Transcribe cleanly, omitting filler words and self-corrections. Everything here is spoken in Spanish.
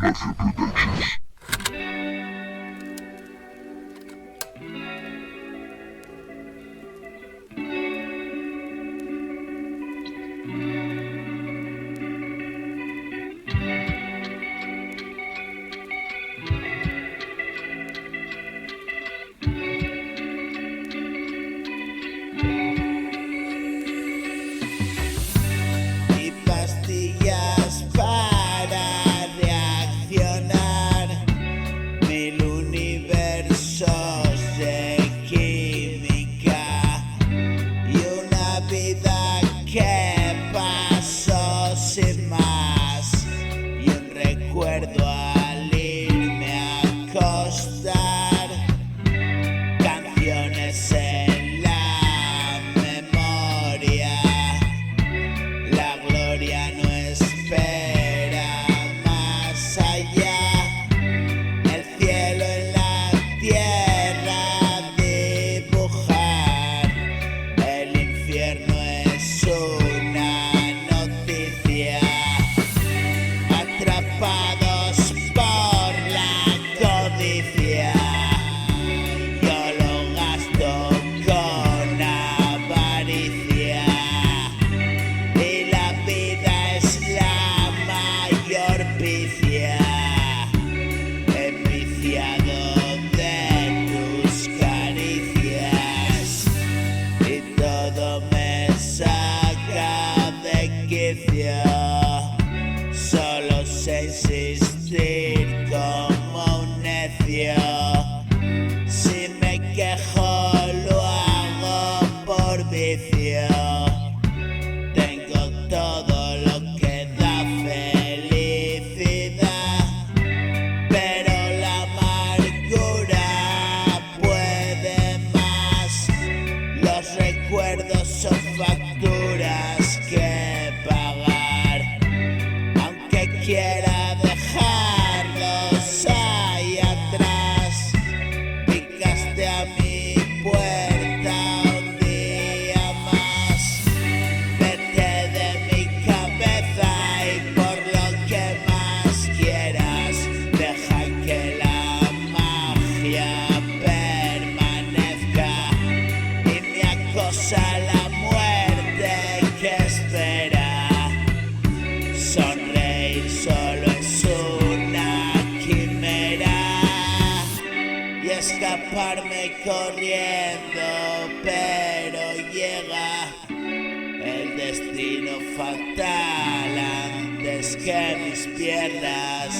CafialamafiaProd. Y pastillas para reaccionar, 1000 universos de química y una vida que pasó sin más, y un recuerdo al irme a acostar. Canciones en la memoria, la Gloria no espera más allá. El cielo en la tierra, dibujar. El infierno es una noticia. Atrapados por la codicia, yo lo gasto con avaricia. Y la vida es la mayor picia. Enviciado de tus caricias, y todo me saca de quicio. Solo sé insistir como un necio. Si me quejo lo hago por vicio. Tengo todo lo que da felicidad, pero la amargura puede más. Los recuerdos son facturas que pagar, aunque quiera dejarlos ahí atrás. Picaste a mi puerta un día más. Vete de mi cabeza y por lo que más quieras, deja que la magia permanezca. Y me acosa la muerte que espera. Sonreír solo es una quimera, y escaparme corriendo, pero llega el destino fatal antes que mis piernas.